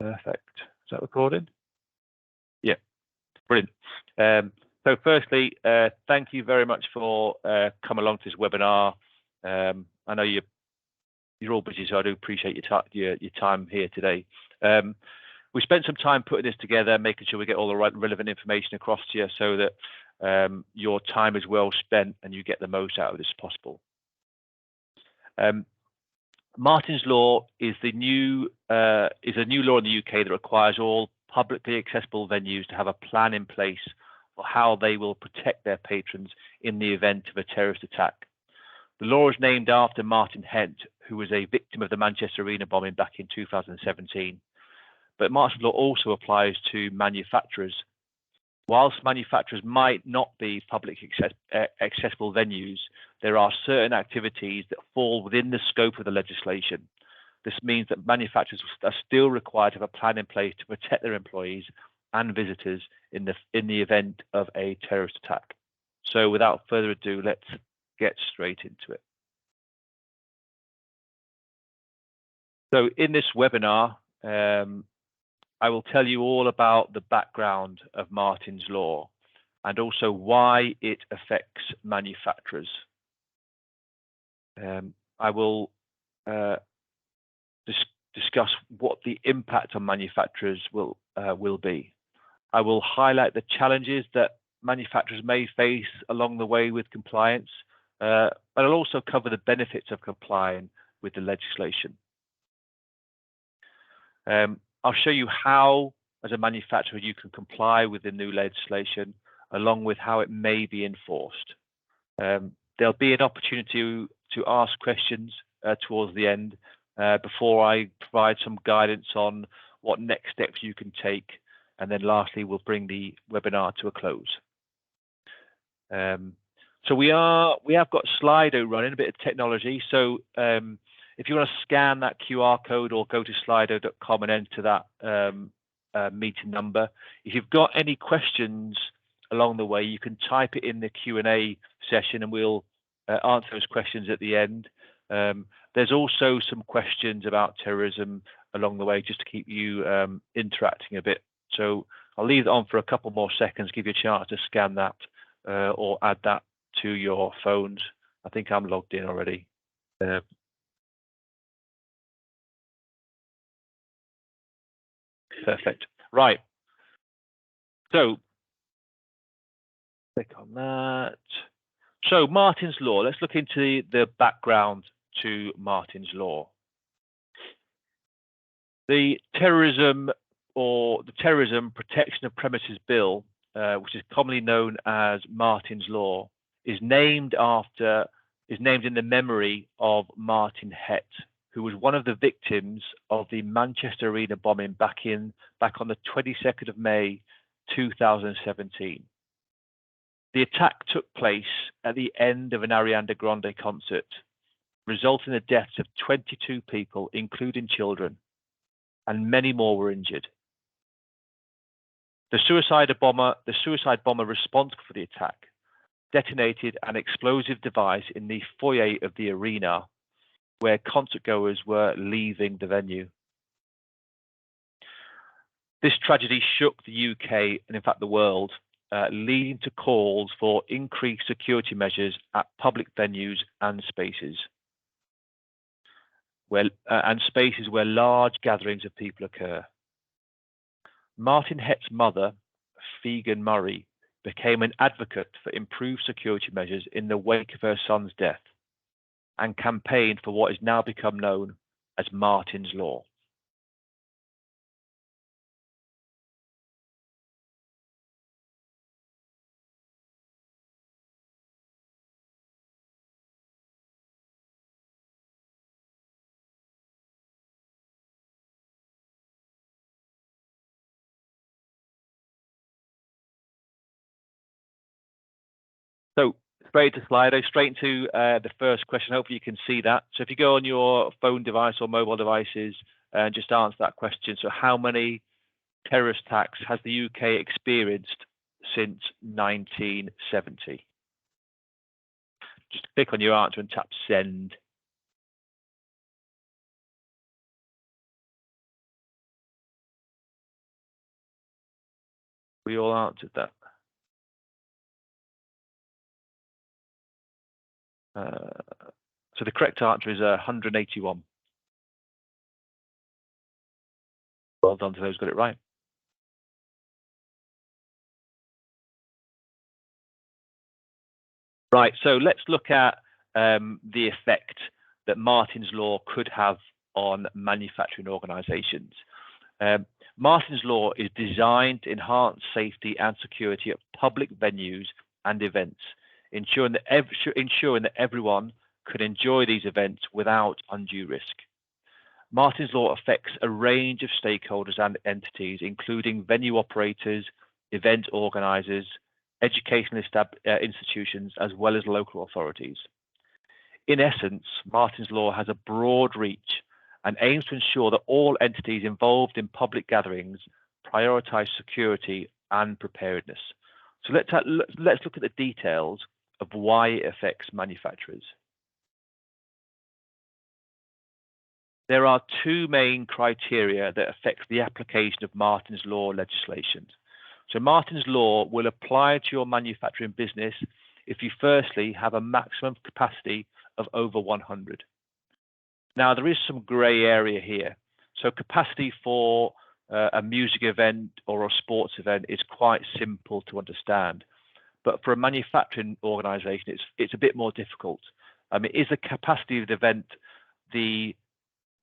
Perfect. Is that recording? Yeah, brilliant. So firstly, thank you very much for coming along to this webinar. I know you're all busy, so I do appreciate your time here today. We spent some time putting this together, making sure we get all the right relevant information across to you so that your time is well spent and you get the most out of this as possible. Martyn's Law is a new law in the UK that requires all publicly accessible venues to have a plan in place for how they will protect their patrons in the event of a terrorist attack. The law is named after Martyn Hent, who was a victim of the Manchester Arena bombing back in 2017. But Martyn's Law also applies to manufacturers. Whilst manufacturers might not be publicly accessible venues, there are certain activities that fall within the scope of the legislation. This means that manufacturers are still required to have a plan in place to protect their employees and visitors in the event of a terrorist attack. So without further ado, let's get straight into it. So in this webinar, I will tell you all about the background of Martyn's Law and also why it affects manufacturers. I will discuss what the impact on manufacturers will be. I will highlight the challenges that manufacturers may face along the way with compliance, but I'll also cover the benefits of complying with the legislation. I'll show you how, as a manufacturer, you can comply with the new legislation, along with how it may be enforced. There'll be an opportunity to ask questions towards the end before I provide some guidance on what next steps you can take. And then lastly, we'll bring the webinar to a close. So we have got Slido running, a bit of technology. So if you want to scan that QR code or go to slido.com and enter that meeting number. If you've got any questions along the way, you can type it in the Q&A session and we'll answer those questions at the end. There's also some questions about terrorism along the way, just to keep you interacting a bit. So I'll leave it on for a couple more seconds, give you a chance to scan that or add that to your phones. I think I'm logged in already. Perfect. Right. So click on that. So Martyn's Law. Let's look into the background to Martyn's Law. The Terrorism Protection of Premises Bill, which is commonly known as Martyn's Law, is named in the memory of Martyn Hent, who was one of the victims of the Manchester Arena bombing back on the 22nd of May 2017. The attack took place at the end of an Ariana Grande concert, resulting in the deaths of 22 people, including children, and many more were injured. The suicide bomber responsible for the attack detonated an explosive device in the foyer of the arena where concertgoers were leaving the venue. This tragedy shook the UK and in fact the world, leading to calls for increased security measures at public venues and spaces where large gatherings of people occur. Martyn Hent's mother, Fegan Murray, became an advocate for improved security measures in the wake of her son's death and campaigned for what is now become known as Martyn's Law. So straight to Slido, straight into the first question. Hopefully you can see that. So if you go on your phone device or mobile devices and just answer that question. So how many terrorist attacks has the UK experienced since 1970? Just click on your answer and tap send. We all answered that. So the correct answer is 181. Well done to those who got it right. Right, so let's look at the effect that Martyn's Law could have on manufacturing organisations. Martyn's Law is designed to enhance safety and security at public venues and events, ensuring that everyone can enjoy these events without undue risk. Martyn's Law affects a range of stakeholders and entities, including venue operators, event organisers, educational institutions, as well as local authorities. In essence, Martyn's Law has a broad reach and aims to ensure that all entities involved in public gatherings prioritise security and preparedness. So let's look at the details of why it affects manufacturers. There are two main criteria that affect the application of Martyn's Law legislation. So Martyn's Law will apply to your manufacturing business if you firstly have a maximum capacity of over 100. Now, there is some grey area here. So capacity for a music event or a sports event is quite simple to understand. But for a manufacturing organisation, it's a bit more difficult. I mean, is the capacity of the event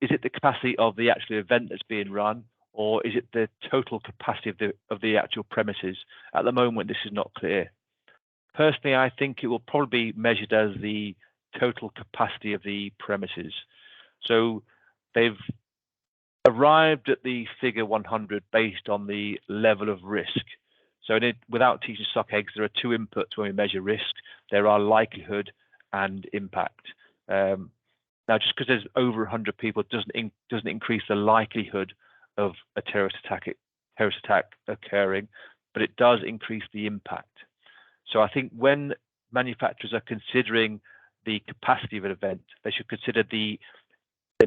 is it the capacity of the actual event that's being run, or is it the total capacity of the actual premises? At the moment, this is not clear. Personally, I think it will probably be measured as the total capacity of the premises. So they've arrived at the figure 100 based on the level of risk. So without teaching stock eggs, there are two inputs when we measure risk. There are likelihood and impact. Now, just because there's over 100 people doesn't increase the likelihood of a terrorist attack occurring, but it does increase the impact. So I think when manufacturers are considering the capacity of an event, they should consider the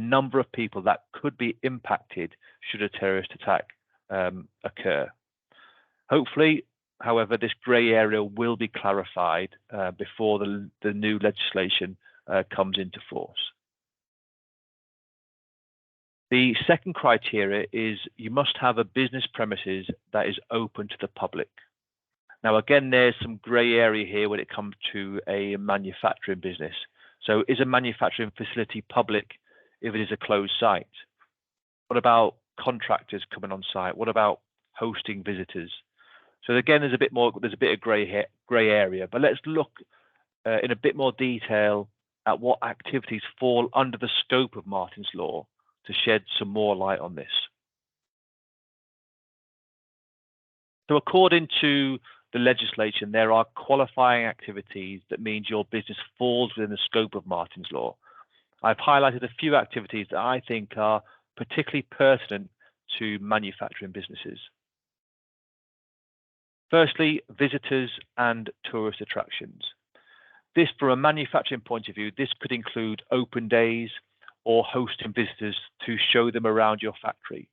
number of people that could be impacted should a terrorist attack occur. Hopefully, however, this grey area will be clarified before the new legislation comes into force. The second criteria is you must have a business premises that is open to the public. Now, again, there's some grey area here when it comes to a manufacturing business. So is a manufacturing facility public if it is a closed site? What about contractors coming on site? What about hosting visitors? So again, there's a bit of grey area, but let's look in a bit more detail at what activities fall under the scope of Martyn's Law to shed some more light on this. So according to the legislation, there are qualifying activities that means your business falls within the scope of Martyn's Law. I've highlighted a few activities that I think are particularly pertinent to manufacturing businesses. Firstly, visitors and tourist attractions. This, from a manufacturing point of view, this could include open days or hosting visitors to show them around your factory.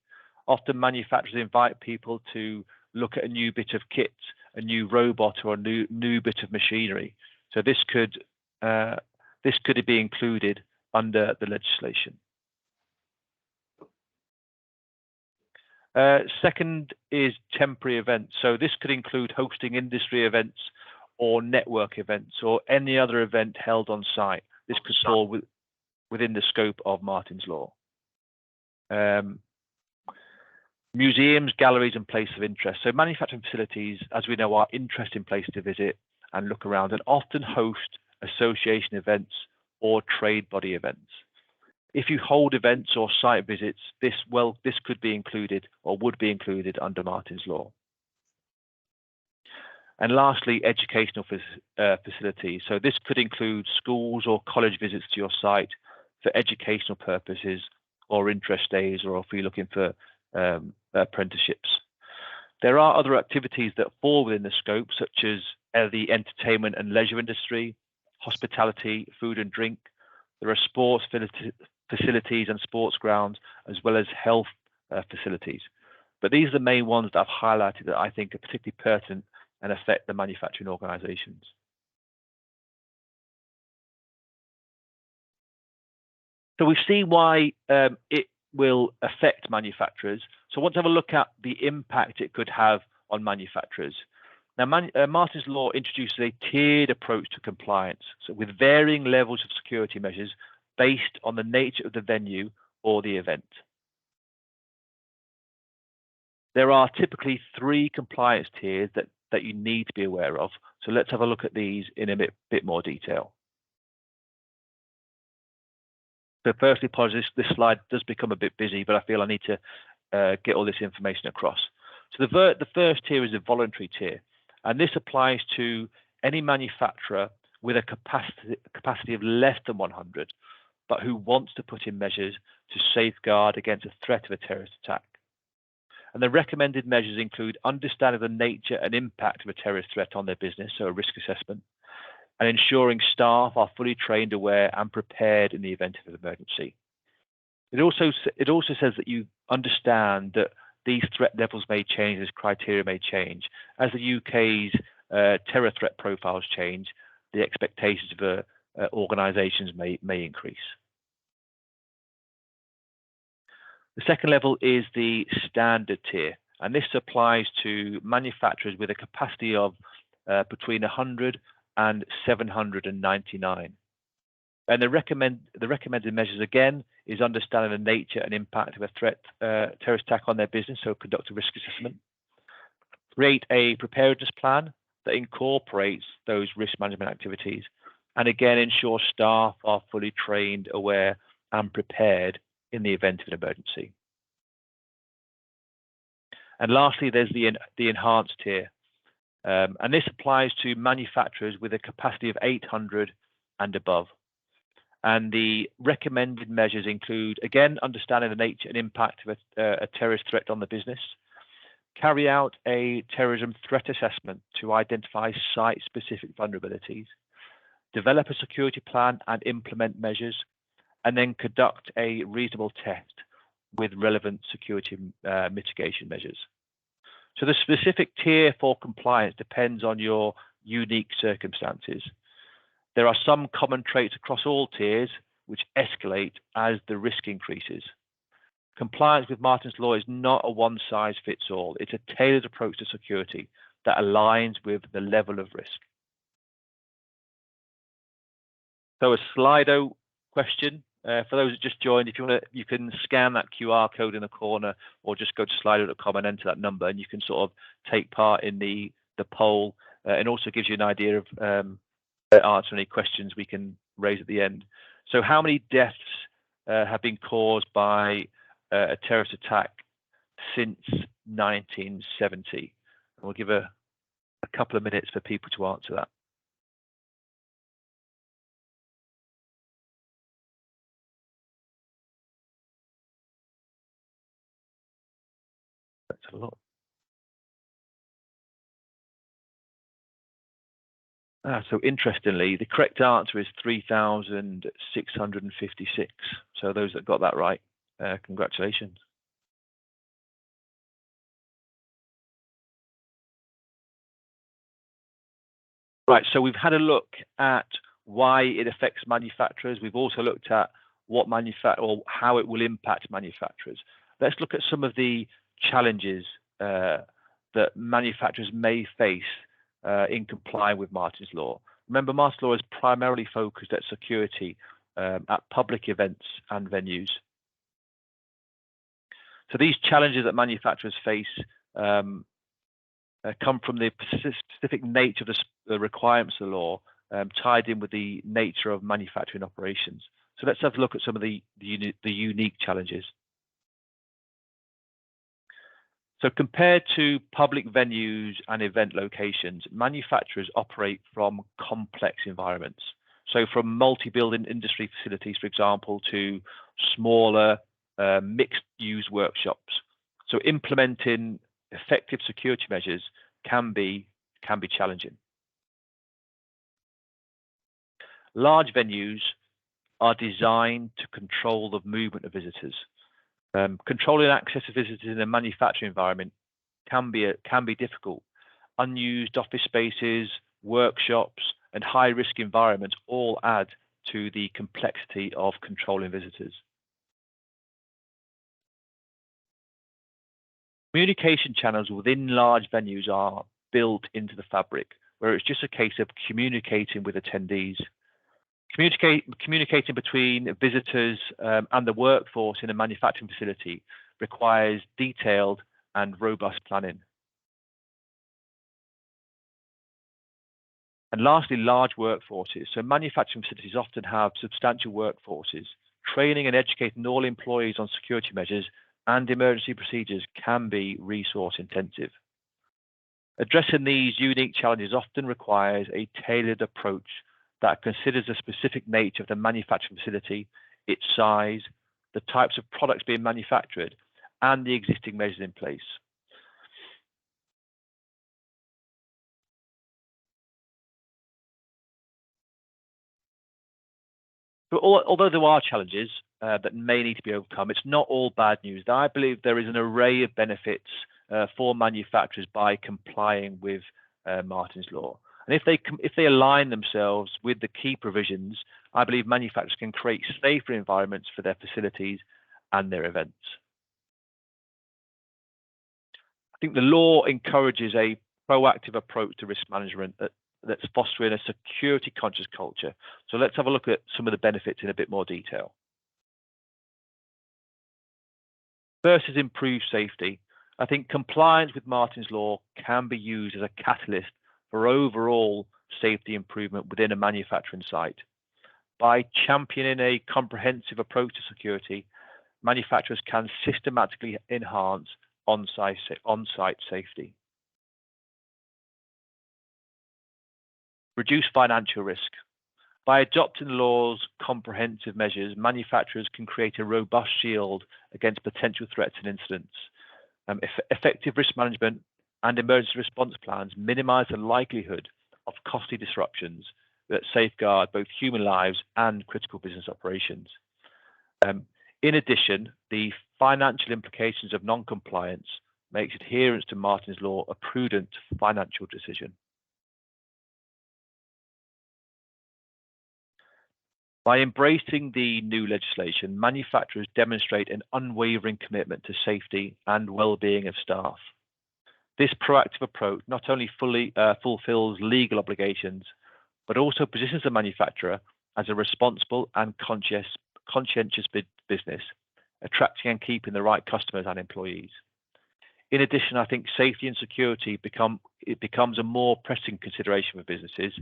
Often manufacturers invite people to look at a new bit of kit, a new robot, or a new bit of machinery. So this could be included under the legislation. Second is temporary events. So this could include hosting industry events or network events or any other event held on site. This could fall within the scope of Martyn's Law. Museums, galleries, and places of interest. So manufacturing facilities, as we know, are interesting places to visit and look around, and often host association events or trade body events. If you hold events or site visits, this could be included or would be included under Martyn's Law. And lastly, educational facilities. So this could include schools or college visits to your site for educational purposes or interest days, or if you're looking for apprenticeships. There are other activities that fall within the scope, such as the entertainment and leisure industry, hospitality, food and drink. There are sports facilities and sports grounds, as well as health facilities. But these are the main ones that I've highlighted that I think are particularly pertinent and affect the manufacturing organizations. So we've seen why it will affect manufacturers. So I want to have a look at the impact it could have on manufacturers. Now, Martyn's Law introduces a tiered approach to compliance, so with varying levels of security measures based on the nature of the venue or the event. There are typically 3 compliance tiers that you need to be aware of. So let's have a look at these in a bit more detail. So firstly, apologies, this slide does become a bit busy, but I feel I need to get all this information across. So the first tier is a voluntary tier, and this applies to any manufacturer with a capacity of less than 100, but who wants to put in measures to safeguard against a threat of a terrorist attack. And the recommended measures include understanding the nature and impact of a terrorist threat on their business, so a risk assessment, and ensuring staff are fully trained, aware, and prepared in the event of an emergency. It also says that you understand that these threat levels may change, as criteria may change. As the UK's terror threat profiles change, the expectations of organisations may increase. The second level is the standard tier, and this applies to manufacturers with a capacity of between 100 and 799. And the recommended measures again is understanding the nature and impact of a terrorist attack on their business, so conduct a risk assessment. Create a preparedness plan that incorporates those risk management activities, and again ensure staff are fully trained, aware, and prepared in the event of an emergency. And lastly, there's the enhanced tier, and this applies to manufacturers with a capacity of 800 and above. And the recommended measures include, again, understanding the nature and impact of a terrorist threat on the business, carry out a terrorism threat assessment to identify site-specific vulnerabilities, develop a security plan and implement measures, and then conduct a reasonable test with relevant security mitigation measures. So the specific tier for compliance depends on your unique circumstances. There are some common traits across all tiers which escalate as the risk increases. Compliance with Martyn's Law is not a one-size-fits-all. It's a tailored approach to security that aligns with the level of risk. So a Slido question for those that just joined. If you want to, you can scan that QR code in the corner, or just go to slido.com and enter that number, and you can sort of take part in the poll. And also gives you an idea of answer any questions we can raise at the end. So, how many deaths have been caused by a terrorist attack since 1970? And we'll give a couple of minutes for people to answer that. That's a lot. So interestingly, the correct answer is 3,656. So those that got that right, congratulations. Right, so we've had a look at why it affects manufacturers. We've also looked at what how it will impact manufacturers. Let's look at some of the challenges that manufacturers may face in complying with Martyn's Law. Remember, Martyn's Law is primarily focused at security at public events and venues. So these challenges that manufacturers face come from the specific nature of the requirements of the law, tied in with the nature of manufacturing operations. So let's have a look at some of the unique challenges. So compared to public venues and event locations, manufacturers operate from complex environments. So from multi-building industry facilities, for example, to smaller mixed-use workshops. So implementing effective security measures can be challenging. Large venues are designed to control the movement of visitors. Controlling access to visitors in a manufacturing environment can be difficult. Unused office spaces, workshops, and high-risk environments all add to the complexity of controlling visitors. Communication channels within large venues are built into the fabric, where it's just a case of communicating with attendees. Communicating between visitors and the workforce in a manufacturing facility requires detailed and robust planning. And lastly, large workforces. So manufacturing facilities often have substantial workforces. Training and educating all employees on security measures and emergency procedures can be resource intensive. Addressing these unique challenges often requires a tailored approach that considers the specific nature of the manufacturing facility, its size, the types of products being manufactured, and the existing measures in place. But although there are challenges that may need to be overcome, it's not all bad news. I believe there is an array of benefits for manufacturers by complying with Martyn's Law. And if they align themselves with the key provisions, I believe manufacturers can create safer environments for their facilities and their events. I think the law encourages a proactive approach to risk management that's fostering a security conscious culture. So let's have a look at some of the benefits in a bit more detail. First is improved safety. I think compliance with Martyn's Law can be used as a catalyst for overall safety improvement within a manufacturing site. By championing a comprehensive approach to security, manufacturers can systematically enhance on-site safety. Reduce financial risk. By adopting the law's comprehensive measures, manufacturers can create a robust shield against potential threats and incidents. Effective risk management and emergency response plans minimize the likelihood of costly disruptions that safeguard both human lives and critical business operations. In addition, the financial implications of non-compliance makes adherence to Martyn's Law a prudent financial decision. By embracing the new legislation, manufacturers demonstrate an unwavering commitment to safety and well-being of staff. This proactive approach not only fully fulfills legal obligations, but also positions the manufacturer as a responsible and conscientious business, attracting and keeping the right customers and employees. In addition, I think safety and security becomes a more pressing consideration for businesses.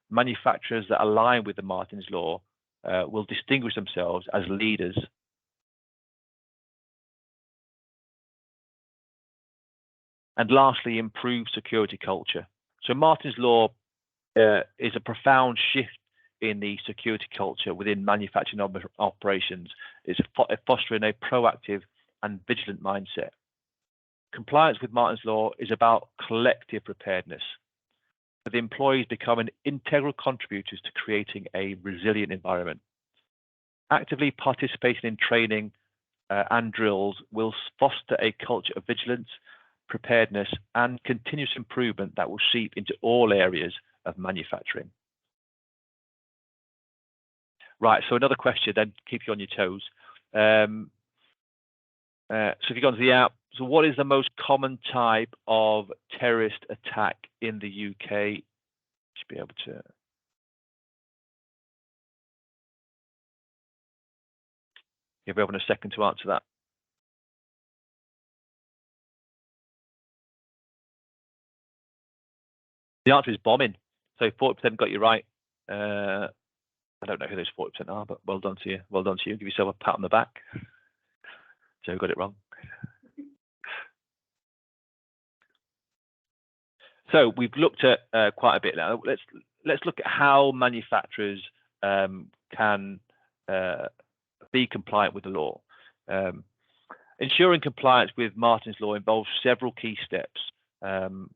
Manufacturers that align with the Martyn's Law will distinguish themselves as leaders. And lastly, improve security culture. So Martyn's Law is a profound shift in the security culture within manufacturing operations. It's fostering a proactive and vigilant mindset. Compliance with Martyn's Law is about collective preparedness, with employees becoming integral contributors to creating a resilient environment. Actively participating in training and drills will foster a culture of vigilance, preparedness, and continuous improvement that will seep into all areas of manufacturing. Right, so another question then, keep you on your toes. So if you go onto the app, so what is the most common type of terrorist attack in the UK? Should be able to. You'll be having a second to answer that. The answer is bombing. So 40% got you right. I don't know who those 40% are, but well done to you. Well done to you. Give yourself a pat on the back. Joe got it wrong. So we've looked at quite a bit now. Let's look at how manufacturers can be compliant with the law. Ensuring compliance with Martyn's Law involves several key steps and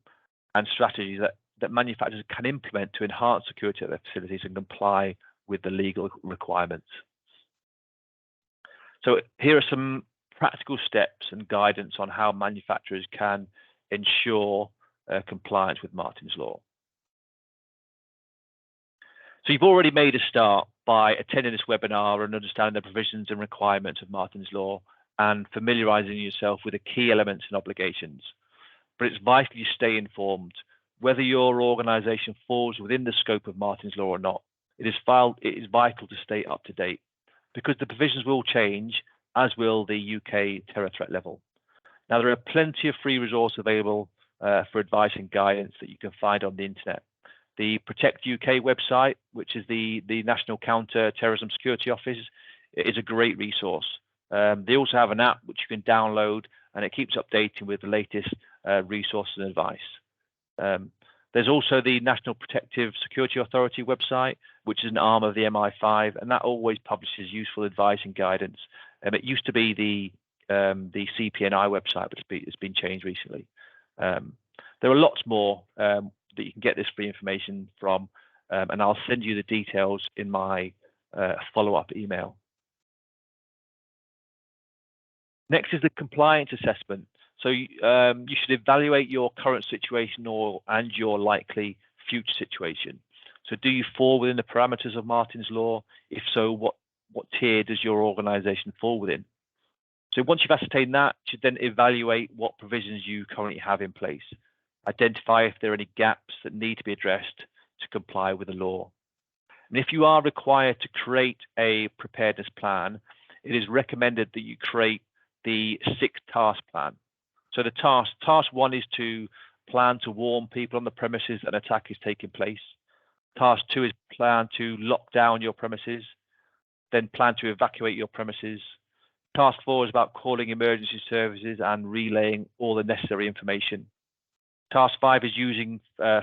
strategies that manufacturers can implement to enhance security at their facilities and comply with the legal requirements. So here are some practical steps and guidance on how manufacturers can ensure compliance with Martyn's Law. So you've already made a start by attending this webinar and understanding the provisions and requirements of Martyn's Law and familiarising yourself with the key elements and obligations. But it's vital you stay informed, whether your organisation falls within the scope of Martyn's Law or not. It is vital to stay up to date because the provisions will change, as will the UK terror threat level. Now, there are plenty of free resources available for advice and guidance that you can find on the internet. The Protect UK website, which is the National Counter-Terrorism Security Office, is a great resource. They also have an app which you can download, and it keeps updating with the latest resources and advice. There's also the National Protective Security Authority website, which is an arm of the MI5, and that always publishes useful advice and guidance. It used to be the CPNI website, but it's been changed recently. There are lots more that you can get this free information from, and I'll send you the details in my follow-up email. Next is the compliance assessment. So you should evaluate your current situation and your likely future situation. So do you fall within the parameters of Martyn's Law? If so, what tier does your organisation fall within? So once you've ascertained that, you should then evaluate what provisions you currently have in place. Identify if there are any gaps that need to be addressed to comply with the law. And if you are required to create a preparedness plan, it is recommended that you create the 6-task plan. So the task 1 is to plan to warn people on the premises an attack is taking place. Task 2 is plan to lock down your premises, then plan to evacuate your premises. Task 4 is about calling emergency services and relaying all the necessary information. Task 5 is using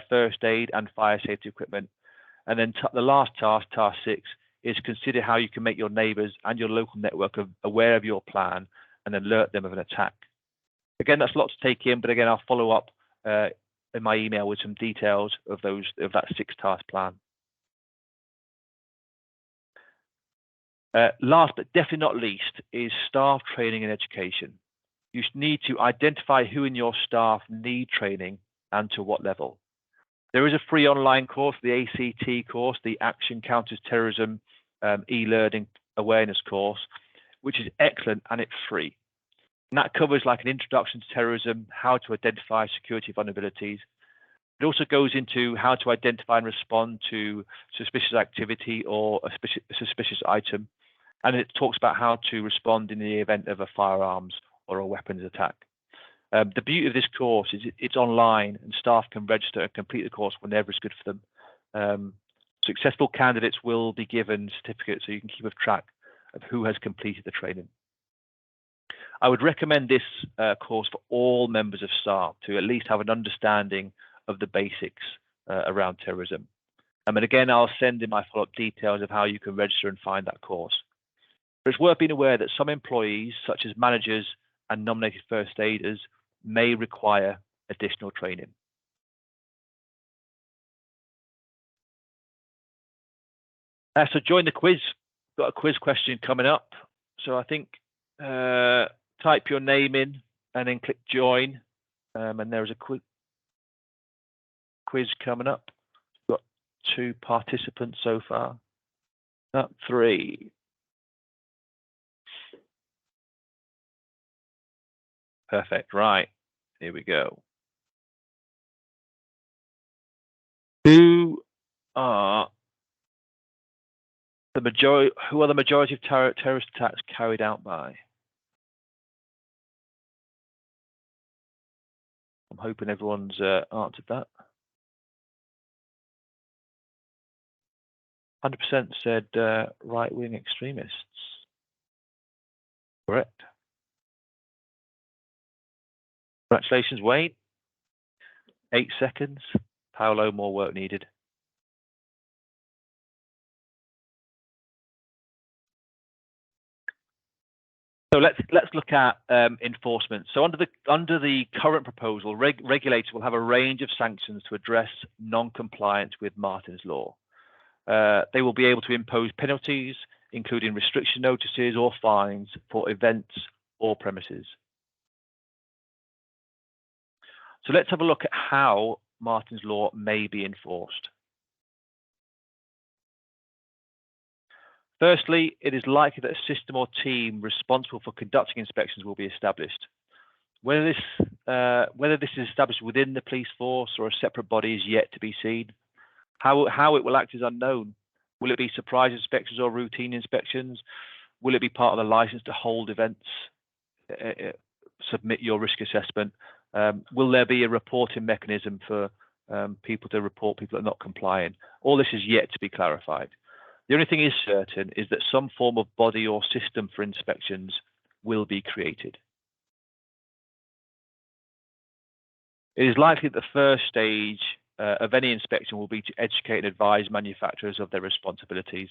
first aid and fire safety equipment. And then the last task, task 6, is consider how you can make your neighbours and your local network aware of your plan and alert them of an attack. Again, that's a lot to take in, but again, I'll follow up in my email with some details of that 6-task plan. Last but definitely not least is staff training and education. You need to identify who in your staff need training and to what level. There is a free online course, the ACT course, the Action Counters Terrorism e-learning awareness course, which is excellent and it's free. And that covers like an introduction to terrorism, how to identify security vulnerabilities. It also goes into how to identify and respond to suspicious activity or a suspicious item. And it talks about how to respond in the event of a firearms or a weapons attack. The beauty of this course is it's online and staff can register and complete the course whenever it's good for them. Successful candidates will be given certificates so you can keep a track of who has completed the training. I would recommend this course for all members of staff to at least have an understanding of the basics around terrorism. And again, I'll send in my follow-up details of how you can register and find that course. But it's worth being aware that some employees, such as managers and nominated first aiders, may require additional training. So join the quiz. Got a quiz question coming up. So I think type your name in and then click join. And there's a quiz coming up. Got 2 participants so far. Not 3. Perfect. Right. Here we go. Who are the majority of terrorist attacks carried out by? I'm hoping everyone's answered that. 100% said right-wing extremists. Correct. Congratulations, Wayne. 8 seconds. Paolo, more work needed. So let's look at enforcement. So under the current proposal, regulators will have a range of sanctions to address non-compliance with Martyn's Law. They will be able to impose penalties, including restriction notices or fines for events or premises. So let's have a look at how Martyn's Law may be enforced. Firstly, it is likely that a system or team responsible for conducting inspections will be established. Whether this is established within the police force or a separate body is yet to be seen. How it will act is unknown. Will it be surprise inspections or routine inspections? Will it be part of the license to hold events? Submit your risk assessment. Will there be a reporting mechanism for people to report people that are not compliant? All this is yet to be clarified. The only thing is certain is that some form of body or system for inspections will be created. It is likely that the first stage of any inspection will be to educate and advise manufacturers of their responsibilities.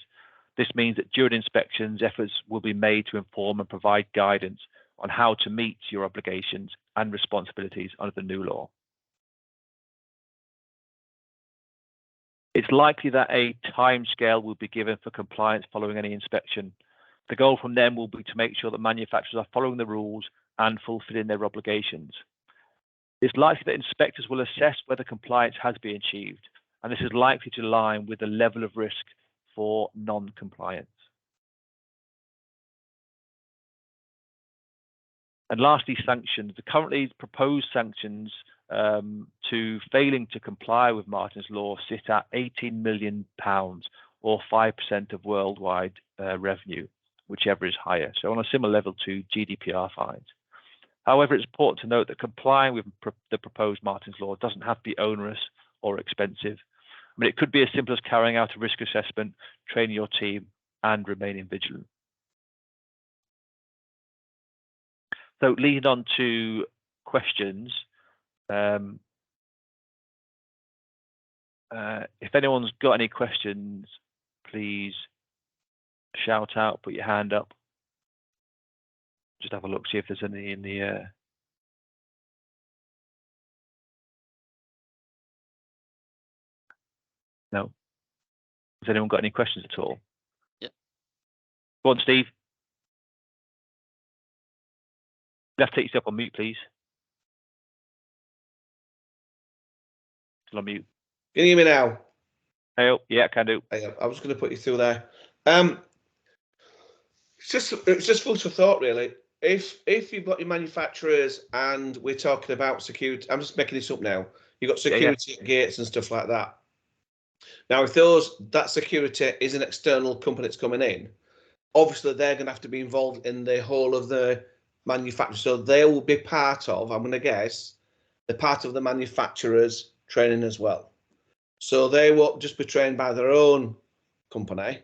This means that during inspections, efforts will be made to inform and provide guidance on how to meet your obligations and responsibilities under the new law. It's likely that a timescale will be given for compliance following any inspection. The goal from them will be to make sure that manufacturers are following the rules and fulfilling their obligations. It's likely that inspectors will assess whether compliance has been achieved, and this is likely to align with the level of risk for non-compliance. And lastly, sanctions. The currently proposed sanctions to failing to comply with Martyn's Law sit at £18 million or 5% of worldwide revenue, whichever is higher. So on a similar level to GDPR fines. However, it's important to note that complying with the proposed Martyn's Law doesn't have to be onerous or expensive. I mean, it could be as simple as carrying out a risk assessment, training your team, and remaining vigilant. So leading on to questions, if anyone's got any questions, please shout out, put your hand up. Just have a look, see if there's any in the no. Has anyone got any questions at all? Yeah. Go on, Steve. You have to take yourself on mute, please. Still on mute. Can you hear me now? Hey, yeah, can do. I was going to put you through there. It's just food for thought, really. If you've got your manufacturers and we're talking about security, I'm just making this up now. You've got security at gates and stuff like that. Now, if that security is an external company that's coming in, obviously they're going to have to be involved in the whole of the manufacturer. So they will be part of, I'm going to guess, the part of the manufacturer's training as well. So they won't just be trained by their own company.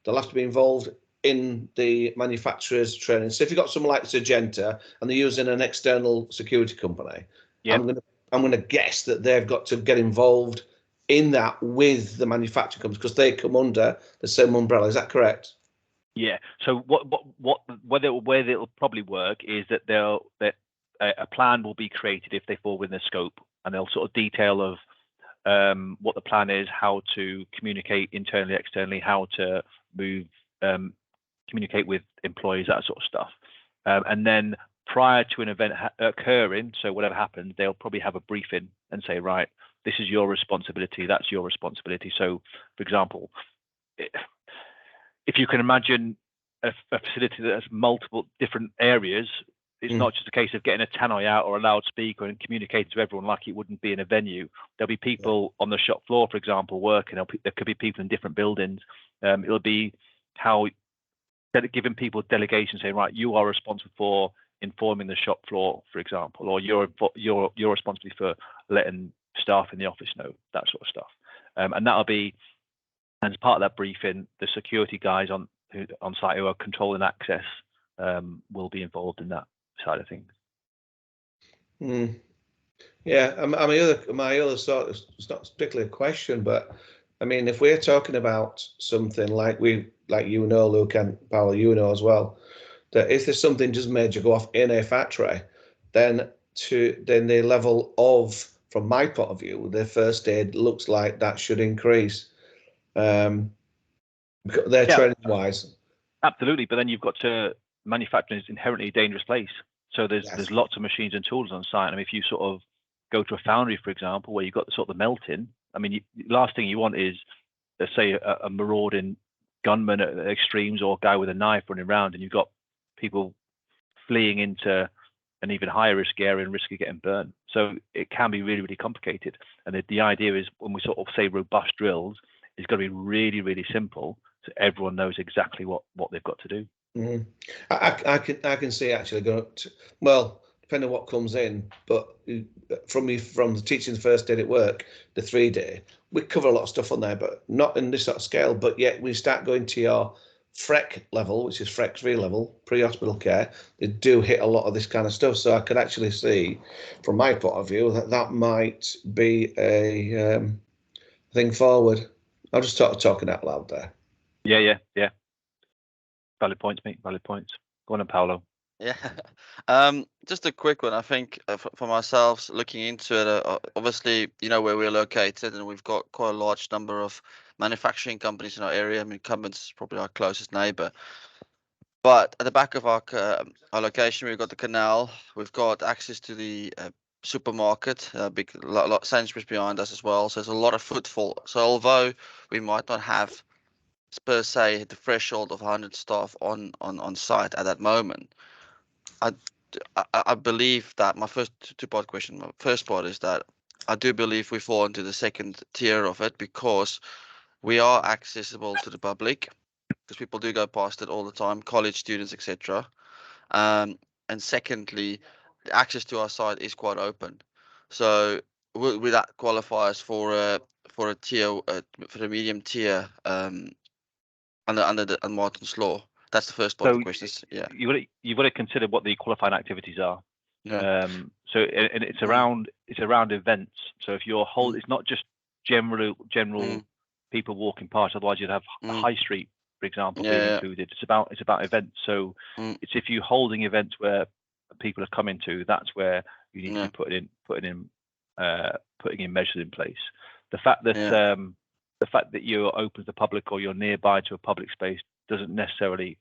They'll have to be involved in the manufacturer's training. So if you've got someone like Syngenta and they're using an external security company, I'm going to guess that they've got to get involved in that with the manufacturing companies because they come under the same umbrella. Is that correct? Yeah. So where it'll probably work is that a plan will be created if they fall within the scope, and they'll sort of detail of what the plan is, how to communicate internally, externally, how to move, communicate with employees, that sort of stuff. And then prior to an event occurring, so whatever happens, they'll probably have a briefing and say, right, this is your responsibility, that's your responsibility. So, for example, if you can imagine a facility that has multiple different areas, it's not just a case of getting a tannoy out or a loudspeaker and communicating to everyone like it wouldn't be in a venue. There'll be people on the shop floor, for example, working. There could be people in different buildings. It'll be how giving people delegation, saying, right, you are responsible for informing the shop floor, for example, or you're responsible for letting staff in the office know, that sort of stuff. And that'll be, as part of that briefing, the security guys on site who are controlling access will be involved in that side of things. Yeah, my other sort of, it's not particularly a question, but I mean, if we're talking about something like you know, Luke and Paolo, you know as well, that if there's something just major go off in a factory, then the level of, from my point of view, the first aid looks like that should increase. Because they're training wise. Absolutely, but then you've got to manufacturing is inherently a dangerous place. So there's lots of machines and tools on site. I mean, if you sort of go to a foundry, for example, where you've got the sort of the melting, I mean, last thing you want is, let's say, a marauding gunman at extremes or a guy with a knife running around, and you've got people fleeing into an even higher risk area and risk of getting burned. So it can be really, really complicated. And the idea is, when we sort of say robust drills, it's got to be really, really simple, so everyone knows exactly what they've got to do. Mm-hmm. I can see actually going to, well, depending on what comes in, but from the teaching the first day at work, the 3-day, we cover a lot of stuff on there, but not in this sort of scale. But yet we start going to your FREC level, which is FREC 3 level, pre-hospital care. They do hit a lot of this kind of stuff. So I could actually see, from my point of view, that might be a thing forward. I'm just talking out loud there. Yeah. Valid points, mate. Valid points. Go on, Paolo. Yeah. Just a quick one. I think for myself, looking into it, obviously, where we're located, and we've got quite a large number of manufacturing companies in our area. I mean, Cummins is probably our closest neighbour. But at the back of our location, we've got the canal. We've got access to the supermarket, big lot Sainsbury's behind us as well. So there's a lot of footfall. So although we might not have per se the threshold of 100 staff on site at that moment, I believe that my first two-part question, my first part is that I do believe we fall into the second tier of it, because we are accessible to the public, because people do go past it all the time, college students, etc. And secondly, the access to our site is quite open. So will that qualify us for a tier, for the medium tier, under the Martyn's law? That's the first part of the question. Yeah, you've got to consider what the qualifying activities are. Yeah. So and it's around events. So if you're it's not just general people walking past. Otherwise, you'd have high street, for example, being included. It's about events. So it's if you're holding events where people are coming to, that's where you need to be putting in measures in place. The fact that you're open to the public or you're nearby to a public space doesn't necessarily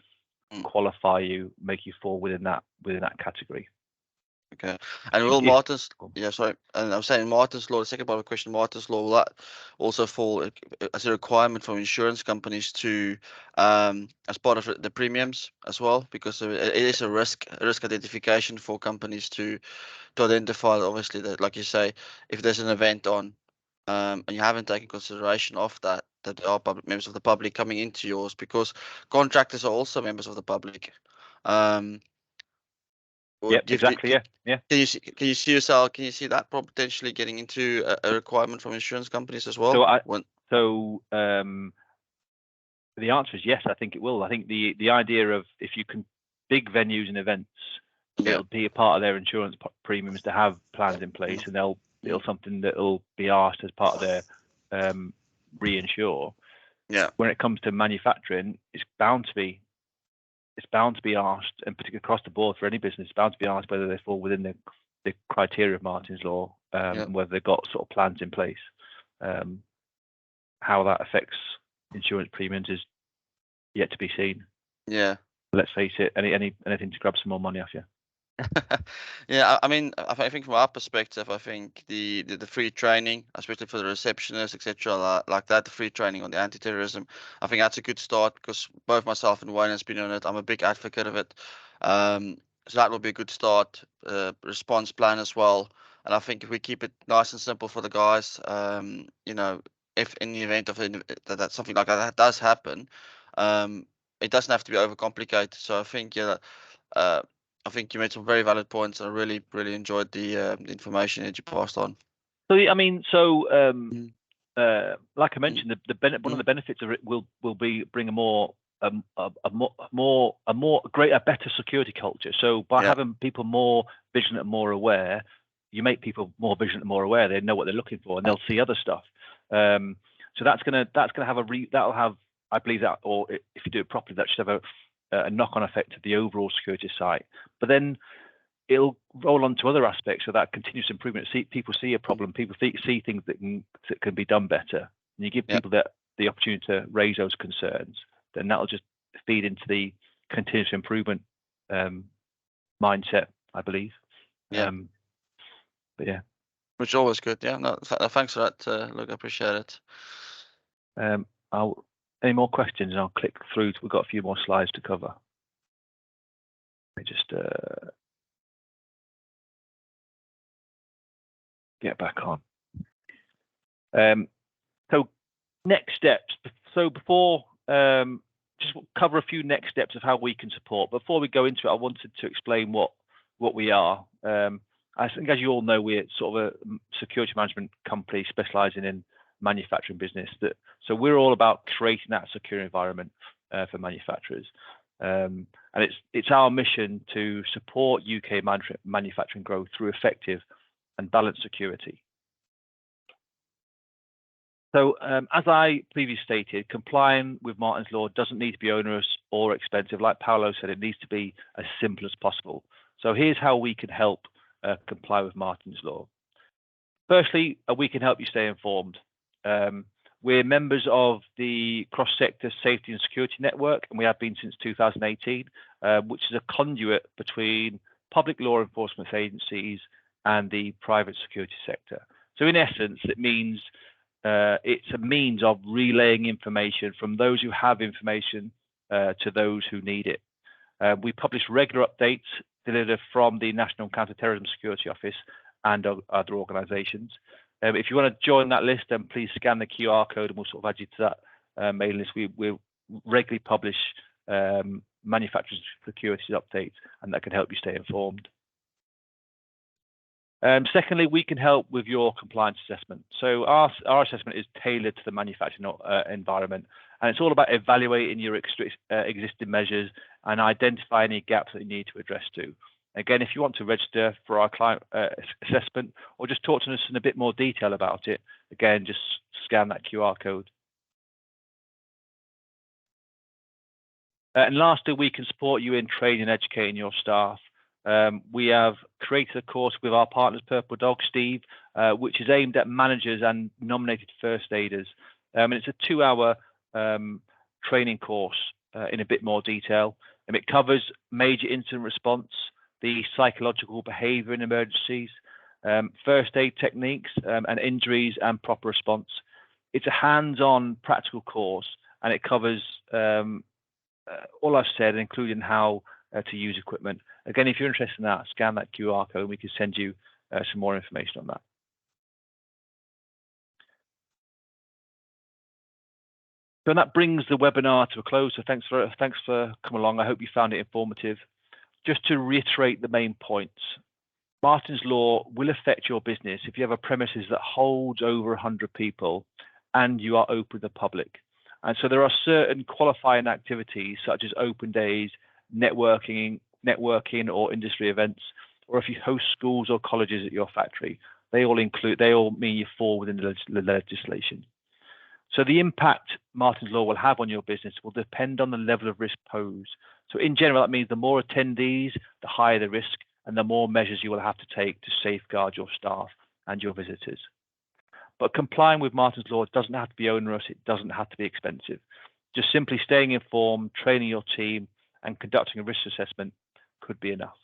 qualify you, make you fall within that category. Okay. And will Martyn's, sorry, and I'm saying Martyn's law, the second part of the question, Martyn's law, will that also fall as a requirement for insurance companies to, as part of the premiums as well? Because it is a risk identification for companies to identify, obviously, that, like you say, if there's an event on, and you haven't taken consideration of that there are members of the public coming into yours, because contractors are also members of the public. Exactly. Yeah. Can you see yourself? Can you see that potentially getting into a requirement from insurance companies as well? So the answer is yes. I think it will. I think the idea of, if you can, big venues and events, it'll be a part of their insurance premiums to have plans in place, and it'll something that'll be asked as part of their reinsure. Yeah. When it comes to manufacturing, it's bound to be asked, and particularly across the board for any business, it's bound to be asked whether they fall within the criteria of Martyn's law, and whether they've got sort of plans in place. How that affects insurance premiums is yet to be seen. Yeah. Let's face it, anything to grab some more money off you. Yeah, I mean, I think from our perspective, I think the free training, especially for the receptionists, etc., like that, the free training on the anti-terrorism, I think that's a good start, because both myself and Wayne has been on it. I'm a big advocate of it. So that will be a good start. Response plan as well. And I think if we keep it nice and simple for the guys, if in the event of that something like that does happen, it doesn't have to be overcomplicated. So I think I think you made some very valid points. I really, really enjoyed the information that you passed on. So I mean, like I mentioned, one of the benefits of it will be bring a better security culture. So by having people more vigilant and more aware, you make people more vigilant and more aware. They know what they're looking for, and they'll see other stuff. So that'll have, I believe that, or if you do it properly, that should have a knock-on effect to the overall security site. But then it'll roll on to other aspects of that continuous improvement. People see a problem, people see things that can be done better, and you give people the opportunity to raise those concerns. Then that'll just feed into the continuous improvement mindset, I believe. Yeah. But yeah. Which is always good. Yeah. No, thanks for that, Luke. I appreciate it. Any more questions? I'll click through. We've got a few more slides to cover. Let me just get back on. So next steps. So before, just cover a few next steps of how we can support. Before we go into it, I wanted to explain what we are. I think, as you all know, we're sort of a security management company specializing in manufacturing business. So we're all about creating that secure environment for manufacturers. And it's our mission to support UK manufacturing growth through effective and balanced security. So as I previously stated, complying with Martyn's Law doesn't need to be onerous or expensive. Like Paolo said, it needs to be as simple as possible. So here's how we can help comply with Martyn's Law. Firstly, we can help you stay informed. We're members of the Cross-Sector Safety and Security Network, and we have been since 2018, which is a conduit between public law enforcement agencies and the private security sector. So in essence, it means it's a means of relaying information from those who have information to those who need it. We publish regular updates delivered from the National Counter-Terrorism Security Office and other organisations. If you want to join that list, then please scan the QR code and we'll sort of add you to that mailing list. We regularly publish manufacturers' security updates, and that can help you stay informed. Secondly, we can help with your compliance assessment. So our assessment is tailored to the manufacturing environment, and it's all about evaluating your existing measures and identify any gaps that you need to address to. Again, if you want to register for our client assessment or just talk to us in a bit more detail about it, again, just scan that QR code. And lastly, we can support you in training and educating your staff. We have created a course with our partners, Purple Dog, Steve, which is aimed at managers and nominated first aiders. And it's a 2-hour training course in a bit more detail. And it covers major incident response, the psychological behaviour in emergencies, first aid techniques and injuries and proper response. It's a hands-on practical course, and it covers all I've said, including how to use equipment. Again, if you're interested in that, scan that QR code and we can send you some more information on that. So that brings the webinar to a close. So thanks for coming along. I hope you found it informative. Just to reiterate the main points, Martyn's Law will affect your business if you have a premises that holds over 100 people and you are open to the public. And so there are certain qualifying activities such as open days, networking or industry events, or if you host schools or colleges at your factory, they all mean you fall within the legislation. So the impact Martyn's Law will have on your business will depend on the level of risk posed. So in general, that means the more attendees, the higher the risk, and the more measures you will have to take to safeguard your staff and your visitors. But complying with Martyn's Law doesn't have to be onerous, it doesn't have to be expensive. Just simply staying informed, training your team, and conducting a risk assessment could be enough.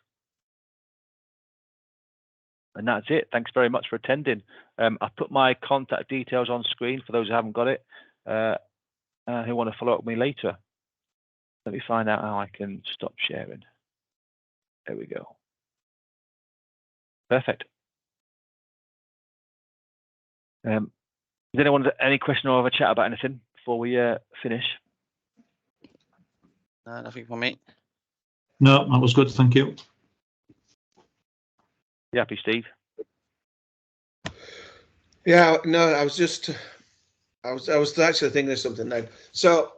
And that's it. Thanks very much for attending. I've put my contact details on screen for those who haven't got it, who want to follow up with me later. Let me find out how I can stop sharing. There we go. Perfect. Does anyone have any question or have a chat about anything before we finish? No, nothing for me. No, that was good. Thank you. You happy, Steve? Yeah, no, I was actually thinking of something now. So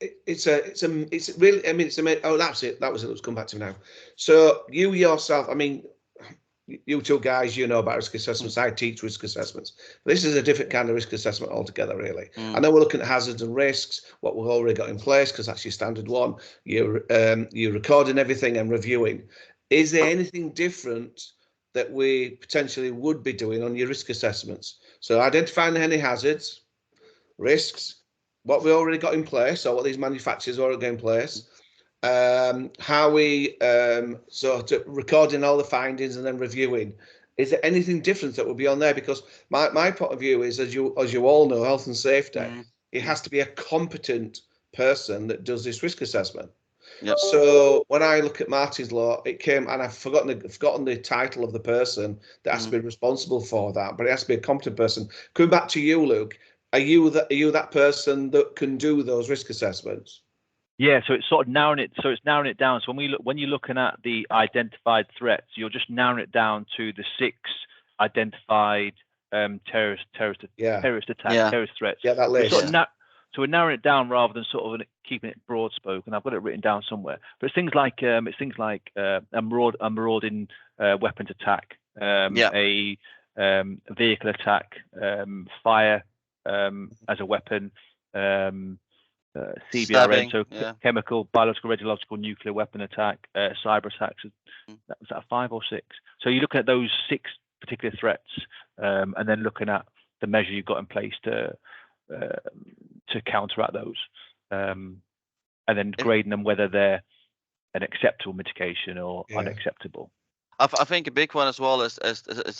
it's really, I mean, it's amazing. Oh, that's it. That was it. Let's come back to now. So you yourself, I mean, you two guys, you know about risk assessments. I teach risk assessments. This is a different kind of risk assessment altogether, really. I know we're looking at hazards and risks, what we've already got in place, because that's your standard one. You're recording everything and reviewing. Is there anything different that we potentially would be doing on your risk assessments? So identifying any hazards, risks, what we already got in place, or what these manufacturers already got in place, how we recording all the findings and then reviewing. Is there anything different that will be on there? Because my point of view is, as you all know, health and safety, it has to be a competent person that does this risk assessment. Yep. So when I look at Martyn's Law, it came, and I've forgotten the title of the person that has to be responsible for that, but it has to be a competent person. Coming back to you, Luke, are you that person that can do those risk assessments? Yeah, so it's sort of narrowing it. So it's narrowing it down. So when you're looking at the identified threats, you're just narrowing it down to the 6 identified terrorist attacks, terrorist threats. Yeah, that list. So we're narrowing it down rather than sort of keeping it broad spoken. I've got it written down somewhere. But it's things like a marauding weapons attack, a vehicle attack, fire as a weapon, CBRN, so chemical, biological, radiological, nuclear weapon attack, cyber attacks. Was that 5 or 6? So you're looking at those 6 particular threats, and then looking at the measure you've got in place to counteract those, and then grading them whether they're an acceptable mitigation or unacceptable. I think a big one as well is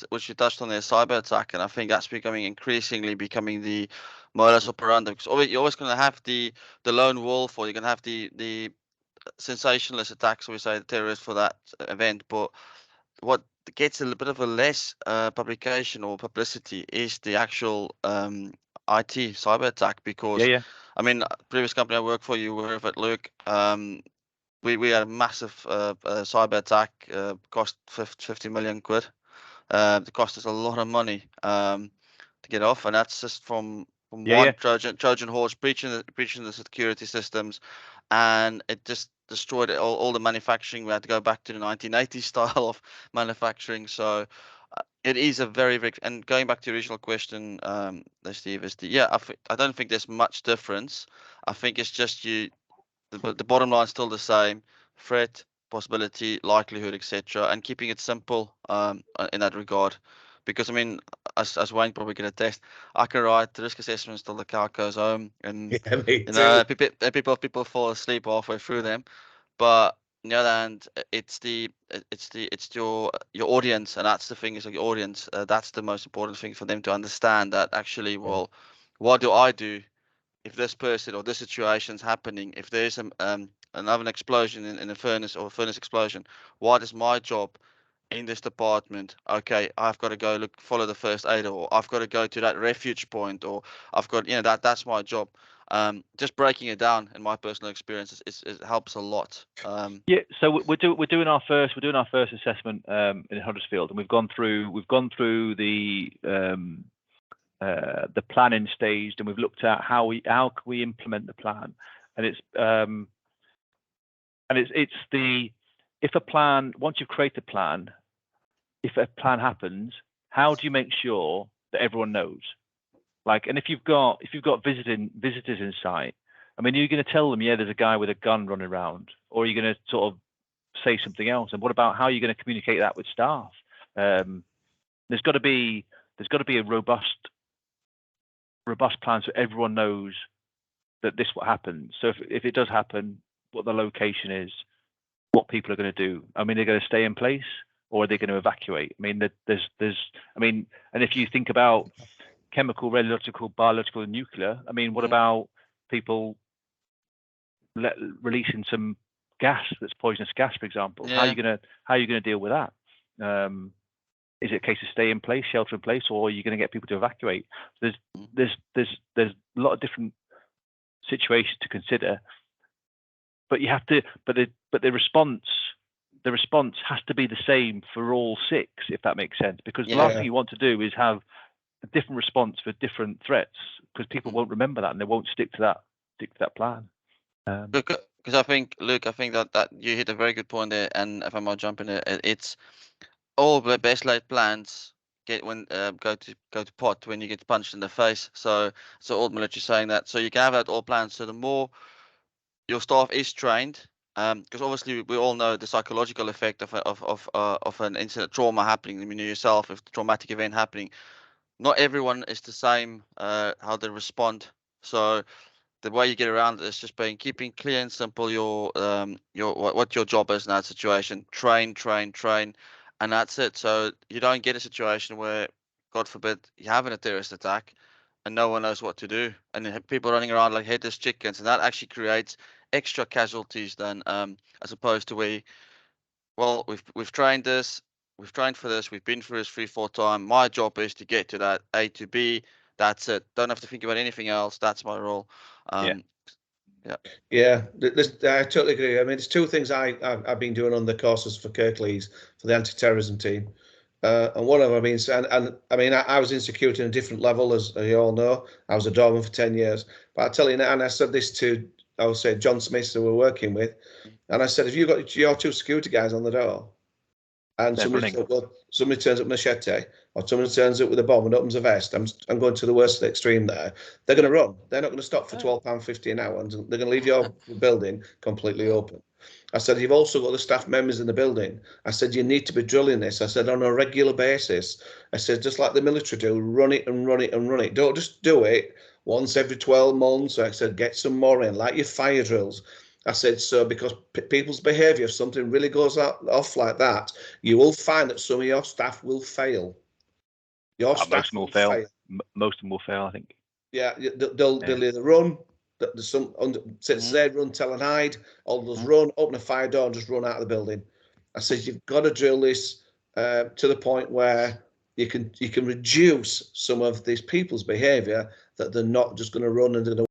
which you touched on, the cyber attack, and I think that's increasingly becoming the modus operandi, because you're always going to have the lone wolf, or you're going to have the sensationalist attacks, we say the terrorists for that event. But what gets a little bit of a less publication or publicity is the actual IT cyber attack, because I mean, previous company I worked for, you were with Luke, we had a massive cyber attack, cost 50 million quid. It cost us a lot of money to get off, and that's just from one Trojan horse breaching the security systems, and it just destroyed all the manufacturing. We had to go back to the 1980s style of manufacturing. So it is a very, very, and going back to the original question, Steve, is I don't think there's much difference. I think it's just the bottom line is still the same: threat, possibility, likelihood, etc., and keeping it simple in that regard. Because I mean, as Wayne probably can attest, I can write the risk assessments till the car goes home, and people fall asleep halfway through them. But on the other hand, it's your audience, and that's the thing, is like your audience. That's the most important thing for them to understand, that actually, well, what do I do if this person or this situation's happening? If there's another explosion in a furnace, or a furnace explosion, what is my job in this department? Okay, I've got to go follow the first aid, or I've got to go to that refuge point, or I've got, that's my job. Just breaking it down, in my personal experience, it helps a lot. So we're doing our first assessment in Huddersfield, and we've gone through the planning stage, and we've looked at how can we implement the plan, and if a plan, once you've created a plan, if a plan happens, how do you make sure that everyone knows? Like, and if you've got visitors in sight, I mean, you're going to tell them, there's a guy with a gun running around, or you're going to sort of say something else? And what about how you're going to communicate that with staff? There's got to be a robust plan, so everyone knows that this what happens. So if it does happen, what the location is, what people are going to do. I mean, they're going to stay in place, or are they going to evacuate? I mean, and if you think about chemical, radiological, biological, and nuclear, I mean, what about people releasing some gas that's poisonous gas, for example? How are you going to deal with that? Is it a case of stay in place, shelter in place, or are you going to get people to evacuate? There's a lot of different situations to consider, but you have to. But the response has to be the same for all 6, if that makes sense. Because the last thing you want to do is have a different response for different threats, because people won't remember that, and they won't stick to that plan. Because I think, Luke, that you hit a very good point there, and if I might jump in, it's all the best laid plans go to pot when you get punched in the face. So all the military saying that. So you can have that all plans. So the more your staff is trained, because obviously we all know the psychological effect of an incident, trauma happening. I mean, yourself, if the traumatic event happening, not everyone is the same how they respond. So the way you get around it is just keeping clear and simple your what your job is in that situation. Train, and that's it. So you don't get a situation where, God forbid, you have a terrorist attack and no one knows what to do, and you have people running around like headless chickens, and that actually creates extra casualties than as opposed to where, well, we've trained this, we've trained for this, we've been through this 3-4 times. My job is to get to that A to B. That's it. Don't have to think about anything else. That's my role. Yeah, I totally agree. I mean, there's two things I've been doing on the courses for Kirklees for the anti-terrorism team. And one of them, I mean, and I mean, I was in security in a different level, as you all know. I was a doorman for 10 years. But I tell you now, and I said this to, I would say, John Smith, who we're working with, and I said, if you've got your 2 security guys on the door, and somebody turns up machete, or somebody turns up with a bomb and opens a vest, I'm going to the worst extreme there. They're going to run. They're not going to stop for £12.50 an hour, and they're going to leave your building completely open. I said, you've also got the staff members in the building. I said, you need to be drilling this. I said, on a regular basis. I said, just like the military do, run it and run it and run it. Don't just do it once every 12 months. I said, get some more in, like your fire drills. I said, so because people's behaviour, if something really goes off like that, you will find that some of your staff will fail. Your staff will fail. Most of them will fail, I think. Yeah, they'll either run, there's some say run, tell and hide, or they'll run, open a fire door and just run out of the building. I said, you've got to drill this to the point where you can reduce some of these people's behaviour, that they're not just going to run and they're going to